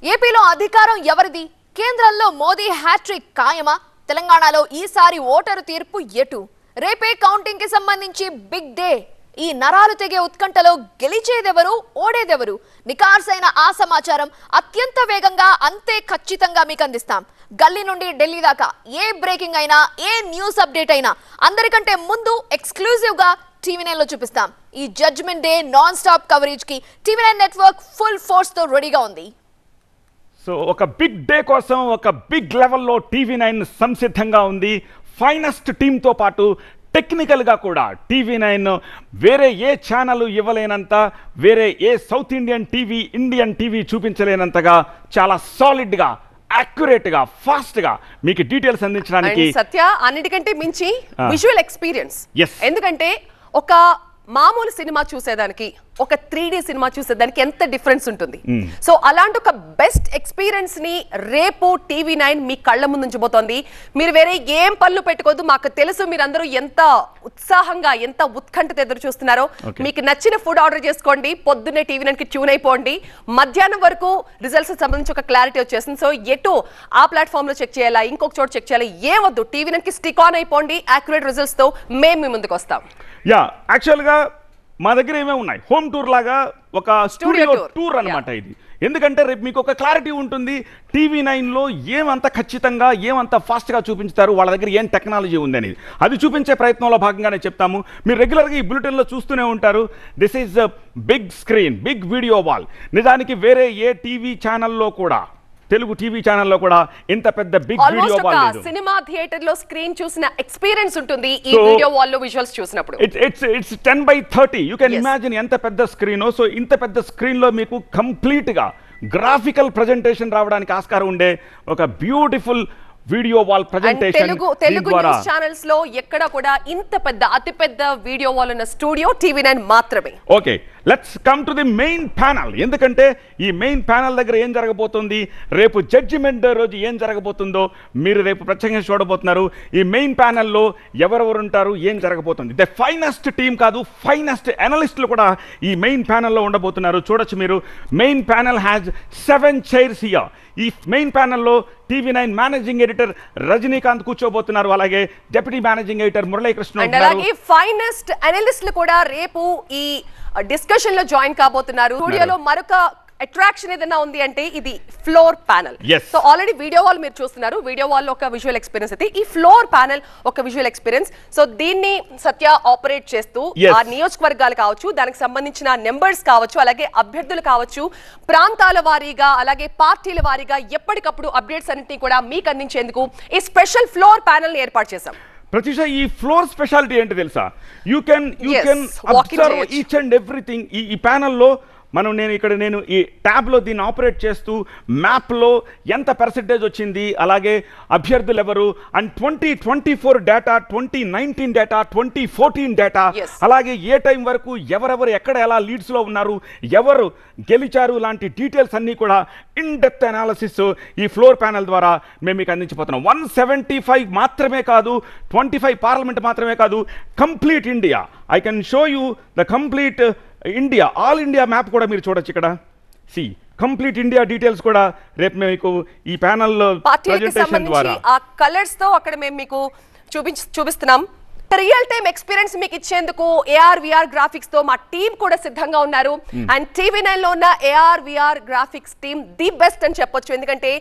ఏపీలో అధికారం ఎవరిది? కేంద్రంలో మోదీ హ్యాట్రిక్ ఖాయమా? తెలంగాణలో ఈసారి ఓటరు తీర్పు ఎటు? రేపే కౌంటింగ్ కి సంబంధించి బిగ్ డే. ఈ నరాలు తెగే ఉత్కంఠలో గెలిచేదెవరు, ఓడేదెవరు? నికార్సైన ఆ సమాచారం అత్యంత వేగంగా, అంతే ఖచ్చితంగా మీకు అందిస్తాం. గల్లీ నుండి ఢిల్లీ దాకా ఏ బ్రేకింగ్ అయినా, ఏ న్యూస్ అప్డేట్ అయినా అందరికంటే ముందు ఎక్స్క్లూజివ్ గా TV9 లో చూపిస్తాం. ఈ judgement day non stop coverage కి TV9 నెట్వర్క్ ఫుల్ ఫోర్స్ తో రెడీగా ఉంది. సో ఒక బిగ్ డే కోసం ఒక బిగ్ లెవెల్లో TV9 సంసిద్ధంగా ఉంది. ఫైనెస్ట్ టీంతో పాటు టెక్నికల్గా కూడా TV9 వేరే ఏ ఛానల్ ఇవ్వలేనంత, వేరే ఏ సౌత్ ఇండియన్ టీవీ చూపించలేనంతగా చాలా సాలిడ్గా, యాక్యురేట్గా, ఫాస్ట్గా మీకు డీటెయిల్స్ అందించడానికి సత్య అన్నిటికంటే మించి విజువల్ ఎక్స్పీరియన్స్. ఎందుకంటే ఒక మామూలు సినిమా చూసేదానికి ఒక 3D సినిమా చూసేదానికి ఎంత డిఫరెన్స్ ఉంటుంది. సో అలాంటి ఒక బెస్ట్ ఎక్స్పీరియన్స్ ని రేపు TV9 మీ కళ్ళ ముందు ఉంచబోతోంది. మీరు వేరే ఏం పనులు పెట్టుకోవద్దు. మాకు తెలుసు మీరందరూ ఎంత ఉత్సాహంగా, ఎంత ఉత్కంఠత ఎదురు చూస్తున్నారో. మీకు నచ్చిన ఫుడ్ ఆర్డర్ చేసుకోండి, పొద్దున్నే TV9 కి ట్యూన్ అయిపోండి. మధ్యాహ్నం వరకు రిజల్ట్స్ సంబంధించి ఒక క్లారిటీ వచ్చేసింది. సో ఎటు ఆ ప్లాట్ఫామ్ లో చెక్ చేయాలా, ఇంకొక చోట చెక్ చేయాలా, ఏవద్దు. TV9 కి స్టిక్ ఆన్ అయిపోండి. యాక్యురేట్ రిజల్ట్స్ తో మేము మీ ముందుకు వస్తాం. యాక్చువల్గా మా దగ్గర ఏమేమి ఉన్నాయి, హోమ్ టూర్ లాగా ఒక స్టూడియో టూర్ అనమాట ఇది. ఎందుకంటే రేపు మీకు ఒక క్లారిటీ ఉంటుంది. TV9లో ఏమంత ఖచ్చితంగా, ఏమంత ఫాస్ట్గా చూపించుతారు, వాళ్ళ దగ్గర ఏం టెక్నాలజీ ఉంది అనేది. అది చూపించే ప్రయత్నంలో భాగంగానే చెప్తాము. మీరు రెగ్యులర్గా ఈ బులెటిన్లో చూస్తూనే ఉంటారు. This is big screen, big video wall. నిజానికి వేరే ఏ టీవీ ఛానల్లో కూడా, తెలుగు టీవీ ఛానల్లో కూడా ఇంత పెద్ద బిగ్ వీడియో వాల్ లేదు. సినిమా థియేటర్ లో స్క్రీన్ చూసిన ఎక్స్పీరియన్స్ ఉంటుంది ఈ వీడియో వాల్ లో విజువల్స్ చూసినప్పుడు. ఇట్స్ 10/30. యూ కెన్ ఇమాజిన్ ఎంత పెద్ద స్క్రీన్. సో ఇంత పెద్ద స్క్రీన్ లో మీకు కంప్లీట్ గా గ్రాఫికల్ ప్రెజెంటేషన్ రావడానికి ఆస్కారం ఉండే ఒక beautiful video wall presentation. Telugu news channels లో ఎక్కడ కూడా ఇంత పెద్ద, అతి పెద్ద వీడియో వాల్ ఉన్న స్టూడియో TV9 మాత్రమే. Okay, let's come to the main panel. ఎందుకంటే ఈ మెయిన్ ప్యానల్ దగ్గర ఏం జరగబోతుంది, రేపు జడ్జిమెంట్ రోజు ఏం జరగబోతుందో మీరు రేపు ప్రత్యేకంగా చూడబోతున్నారు. ఈ మెయిన్ ప్యానల్లో ఎవరెవరు ఉంటారు, ఏం జరగబోతుంది. ద ఫైనెస్ట్ టీం కాదు, ఫైనెస్ట్ అనలిస్టులు కూడా ఈ మెయిన్ ప్యానల్లో ఉండబోతున్నారు. చూడొచ్చు మీరు. Main panel has 7 chairs here. ఈ మెయిన్ ప్యానల్లో TV9 మేనేజింగ్ ఎడిటర్ రజనీకాంత్ కూర్చోబోతున్నారు. అలాగే డిప్యూటీ మేనేజింగ్ ఎడిటర్ మురళీకృష్ణ, అలాగే ఫైనెస్ట్ అనలిస్టులు కూడా రేపు ఈ డిస్కషన్ లో జాయిన్ కాబోతున్నారు. స్టూడియోలో మరొక అట్రాక్షన్ ఏదైనా ఉంది అంటే ఇది floor panel. So already video wall మీరు చూస్తున్నారు. వీడియో వాల్ లో ఒక విజువల్ ఎక్స్పీరియన్స్ అయితే ఈ ఫ్లోర్ ప్యానల్ ఒక విజువల్ ఎక్స్పీరియన్స్. సో దీన్ని సత్య ఆపరేట్ చేస్తూ ఆ నియోజకవర్గాలు కావచ్చు, దానికి సంబంధించిన నెంబర్స్ కావచ్చు, అలాగే అభ్యర్థులు కావచ్చు, ప్రాంతాల వారీగా అలాగే పార్టీల వారీగా ఎప్పటికప్పుడు అప్డేట్స్ అన్నింటినీ కూడా మీకు అందించేందుకు ఈ స్పెషల్ ఫ్లోర్ ప్యానల్ ని ఏర్పాటు చేశాం. ప్రతిష, ఈ ఫ్లోర్ స్పెషాలిటీ ఏంటి తెలుసా? You can observe each and everything. ఈ ప్యానల్లో నేను ఈ ట్యాబ్లో దీన్ని ఆపరేట్ చేస్తూ మ్యాప్లో ఎంత పర్సెంటేజ్ వచ్చింది, అలాగే అభ్యర్థులు ఎవరు, అండ్ 2024 డేటా, 2019 డేటా, 2014 డేటా, అలాగే ఏ టైం వరకు ఎవరెవరు ఎక్కడ ఎలా లీడ్స్లో ఉన్నారు, ఎవరు గెలిచారు, లాంటి డీటెయిల్స్ అన్నీ కూడా ఇన్ డెప్త్ అనాలిసిస్ ఈ ఫ్లోర్ ప్యానల్ ద్వారా మేము మీకు అందించబోతున్నాం. 175 మాత్రమే కాదు, 25 పార్లమెంట్ మాత్రమే కాదు, complete India. I can show you the complete India, all India map కూడా మీరు చూడొచ్చు ఇక్కడ. సి కంప్లీట్ ఇండియా డీటెయిల్స్ కూడా రేపు మీకు ఈ ప్యానల్ ప్రెజెంటేషన్ ద్వారా ఆ కలర్స్ తో అక్కడ మేము మీకు చూపిస్తున్నాం. రియల్ టైమ్ ఎక్స్పీరియన్స్ మీకు ఇచ్చేందుకు AR/VR గ్రాఫిక్స్ తో మా టీం కూడా సిద్ధంగా ఉన్నారు. అండ్ TV9 లో ఉన్న AR/VR graphics team the best అని చెప్పొచ్చు. ఎందుకంటే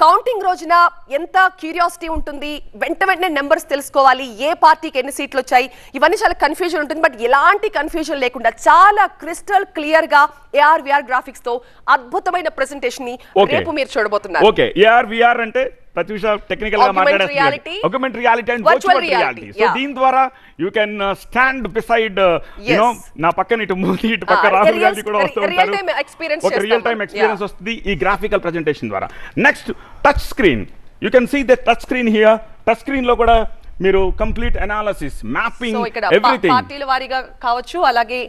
కౌంటింగ్ రోజున ఎంత క్యూరియాసిటీ ఉంటుంది, వెంటనే నెంబర్స్ తెలుసుకోవాలి, ఏ పార్టీకి ఎన్ని సీట్లు వచ్చాయి, ఇవన్నీ చాలా కన్ఫ్యూజన్ ఉంటుంది. బట్ ఎలాంటి కన్ఫ్యూజన్ లేకుండా చాలా క్రిస్టల్ క్లియర్ గా AR/VR గ్రాఫిక్స్ తో అద్భుతమైన ప్రెజెంటేషన్ ని రేపు మీరు చూడబోతున్నారు. ఓకే, AR/VR అంటే ప్రతి విషయం టెక్నికల్ గా మాట్లాడేస్తున్నారు. Augmented reality and virtual reality. So దీని ద్వారా యూ కెన్ స్టాండ్ బిసైడ్ నా పక్కన ఇటు మోదీ, ఇటు పక్క రాహుల్ గాంధీ కూడా వస్తూ ఉంటారు. ఒక రియల్ టైమ్ ఎక్స్పీరియన్స్ వస్తుంది ఈ గ్రాఫికల్ ప్రెజెంటేషన్ ద్వారా. Next touch screen. You can see the touch screen here. Touch screen లో కూడా మీరు కంప్లీట్ అనాలిసిస్, మ్యాపింగ్, ఎవ్రీథింగ్ పార్టీల వారీగా కావచ్చు, అలాగే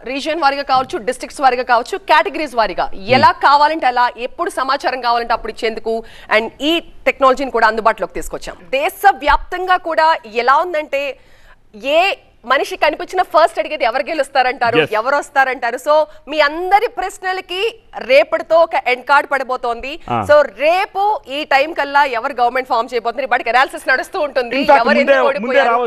రీజియన్ వారీగా కావచ్చు, డిస్ట్రిక్ట్స్ వారీగా కావచ్చు, కేటగిరీస్ వారీగా ఎలా కావాలంటే అలా, ఎప్పుడు సమాచారం కావాలంటే అప్పుడు ఇచ్చేందుకు అండ్ ఈ టెక్నాలజీని కూడా అందుబాటులోకి తీసుకొచ్చాం. దేశవ్యాప్తంగా కూడా ఎలా ఉందంటే ఏ మనిషి కనిపించిన ఫస్ట్ అడిగేది ఎవరు గెలుస్తారంటారు, ఎవరు వస్తారంటారు. సో మీ అందరి ప్రశ్నలకి రేపటితో ఒక ఎండ్ కార్డ్ పడిపోతోంది. సో రేపు ఈ టైం కల్లా ఎవరు గవర్నమెంట్ ఫామ్ చేయబోతున్నారు, ఇప్పటికి అనాలిసిస్ నడుస్తూ ఉంటుంది. ఎవరు ఎందుకు ఓడిపోయారు,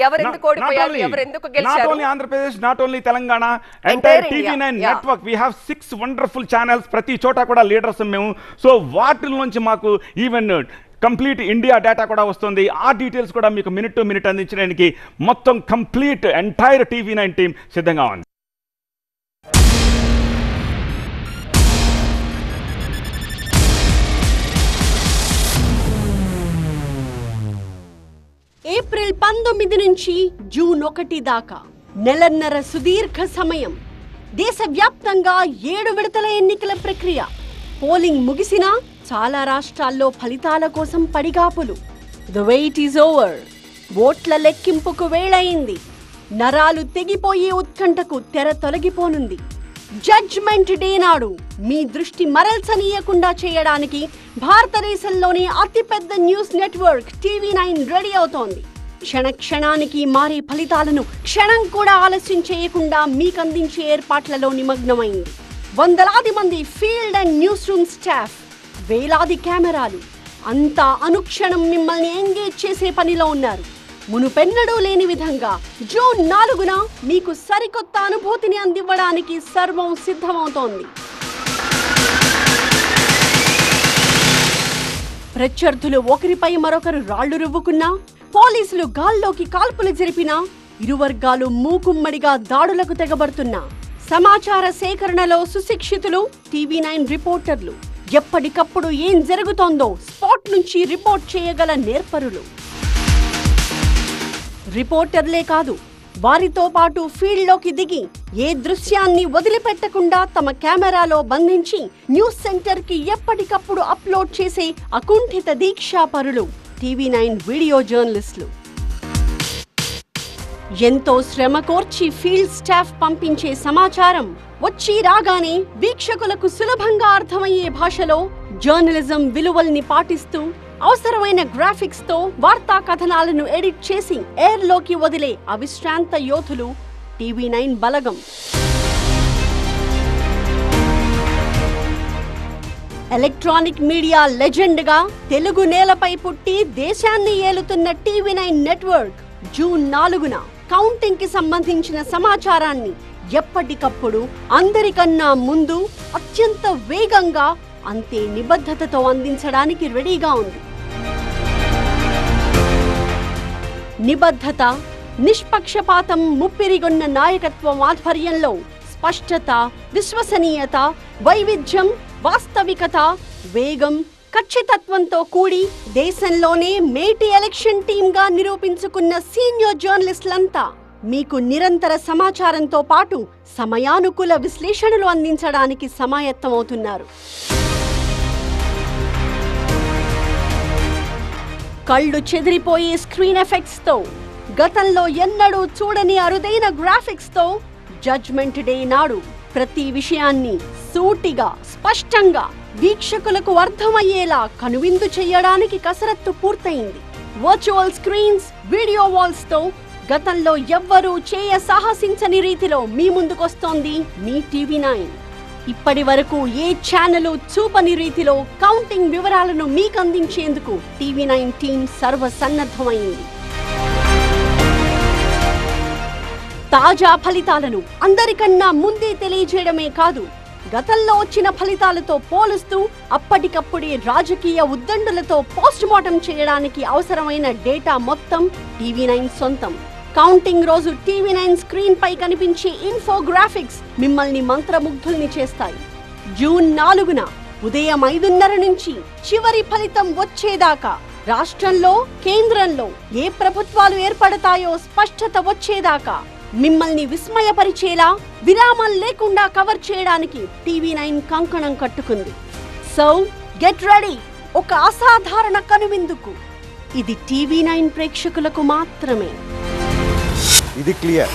ఎవరు ఎందుకు ఓడిపోయారు, ఎవరు ఎందుకు గెలిచారు. Not only Andhra Pradesh, not only Telangana, entire TV9 network. We have 6 wonderful channels. ప్రతి చోట కూడా లీడర్స్ మేము. సో వాటి నుంచి మాకు ఈవెన్ కంప్లీట్ ఇండియా డేటా కూడా వస్తుంది. ఆ డీటెయిల్స్ కూడా మీకు మినిట్ టు మినిట్ అందించడానికి మొత్తం కంప్లీట్ ఎంటైర్ TV9 టీం సిద్ధంగా ఉంది. ఏప్రిల్ 19 నుంచి జూన్ 1 దాకా నెలన్నర సుదీర్ఘ సమయం. దేశవ్యాప్తంగా 7 విడతల ఎన్నికల ప్రక్రియ. పోలింగ్ ముగిసినా చాలా రాష్ట్రాల్లో ఫలితాల కోసం పడిగాపులు. The wait is over. ఓట్ల లెక్కింపుకు వేళయింది. నరాలు తెగిపోయే ఉత్కంఠకు తెర తొలగిపోనుంది. జడ్జ్మెంట్ డే నాడు మీ దృష్టి మరల్చనీయకుండా చేయడానికి భారతదేశంలోనే అతిపెద్ద న్యూస్ నెట్వర్క్ TV9 రెడీ అవుతోంది. క్షణానికి మారే ఫలితాలను క్షణం కూడా ఆలస్యం చేయకుండా మీకందించే ఏర్పాట్లలో నిమగ్నమైంది. వందలాది మంది field and news room staff, వేలాది కెమెరాలు, అంతా అనుక్షణం మిమ్మల్ని ఎంగేజ్ చేసే పనిలో ఉన్నారు. మునుపెన్నడూ లేని విధంగా జూన్ 4న మీకు సరికొత్త అనుభూతిని అందివ్వడానికి సర్వం సిద్ధమవుతోంది. ప్రత్యర్థులు ఒకరిపై మరొకరు రాళ్లు రువ్వుకున్నా, పోలీసులు గాల్లోకి కాల్పులు జరిపినా, ఇరు వర్గాలు మూకుమ్మడిగా దాడులకు తెగబడుతున్నా, సమాచార సేకరణలో సుశిక్షితులు TV9 రిపోర్టర్లు, ఎప్పటికప్పుడు ఏం జరుగుతోందో స్పాట్ నుంచి రిపోర్ట్ చేయగల నేర్పరులు. రిపోర్టర్లే కాదు, వారితో పాటు ఫీల్డ్లోకి దిగి ఏ దృశ్యాన్ని వదిలిపెట్టకుండా తమ కెమెరాలో బంధించి న్యూస్ సెంటర్కి ఎప్పటికప్పుడు అప్లోడ్ చేసే అకుంఠిత దీక్షాపరులు TV9 వీడియో జర్నలిస్టులు. ఎంతో శ్రమ కోర్చి ఫీల్డ్ స్టాఫ్ పంపించే సమాచారం వచ్చి రాగానే వీక్షకులకు సులభంగా అర్థమయ్యే భాషలో జర్నలిజం విలువల్ని పాటిస్తూ అవసరమైన గ్రాఫిక్స్ తో వార్తా కథనాలను ఎడిట్ చేసి ఎయిర్లోకి వదిలే అవిశ్రాంత యోధులు TV9 బలగం. ఎలక్ట్రానిక్ మీడియా లెజెండ్ గా తెలుగు నేలపై పుట్టి దేశాన్ని ఏలుతున్న TV9 నెట్వర్క్ జూన్ 4న కౌంటింగ్ కి సంబంధించిన సమాచారాన్ని ఎప్పటికప్పుడు అందరికన్నా ముందు అత్యంత వేగంగా అంతే నిబద్ధతతో అందించడానికి రెడీగా ఉంది. నిబద్ధత, నిష్పక్షపాతం ముప్పిరిగొన్న నాయకత్వం ఆధ్వర్యంలో స్పష్టత, విశ్వసనీయత, వైవిధ్యం, వాస్తవికత, వేగం, ఖచ్చితత్వంతో కూడి దేశంలోనే మేటి ఎలక్షన్ టీమ్గా నిరూపించుకున్న సీనియర్ జర్నలిస్టులంతా మీకు నిరంతర సమాచారంతో పాటు సమయానుకూల విశ్లేషణలు అందించడానికి సమాయత్తమవుతున్నారు. కళ్ళు చెదిరిపోయే స్క్రీన్ ఎఫెక్ట్స్ తో, గతంలో ఎన్నడూ చూడని అరుదైన గ్రాఫిక్స్ తో జడ్జ్మెంట్ డే నాడు ప్రతి విషయాన్ని సూటిగా, స్పష్టంగా వీక్షకులకు అర్థమయ్యేలా కనువిందు చేయడానికి కసరత్తు పూర్తయింది. వర్చువల్ స్క్రీన్స్, వీడియో వాల్స్ తో గతంలో ఎవ్వరూ చేయ సాహసించని రీతిలో మీ ముందుకొస్తోంది మీ TV9. ఇప్పటి వరకు ఏ ఛానల్ చూపని రీతిలో కౌంటింగ్ వివరాలను మీకు అందించేందుకు TV9 టీం సర్వసన్నద్ధమైంది. తాజా ఫలితాలను అందరికన్నా ముందే తెలియజేయడమే కాదు, గతంలో వచ్చిన ఫలితాలతో పోలుస్తూ అప్పటికప్పుడే రాజకీయ ఉద్దండులతో పోస్ట్ మార్టం చేయడానికి అవసరమైన డేటా మొత్తం TV9 సొంతం. కౌంటింగ్ రోజు TV9 స్క్రీన్ పై కనిపించే ఇన్ఫోగ్రాఫిక్స్ మిమ్మల్ని మంత్రముగ్ధుల్ని చేస్తాయి. జూన్ 4న ఉదయం 5:30 నుంచి చివరి ఫలితం వచ్చేదాకా, రాష్ట్రంలో, కేంద్రంలో ఏ ప్రభుత్వాలు ఏర్పడతాయో స్పష్టత వచ్చేదాకా మిమ్మల్ని విస్మయపరిచేలా విరామం లేకుండా కవర్ చేయడానికి TV9 కంకణం కట్టుకుంది. సో గెట్ రెడీ, ఒక అసాధారణ కనువిందుకు. ఇది TV9 ప్రేక్షకులకు మాత్రమే. ఇది క్లియర్.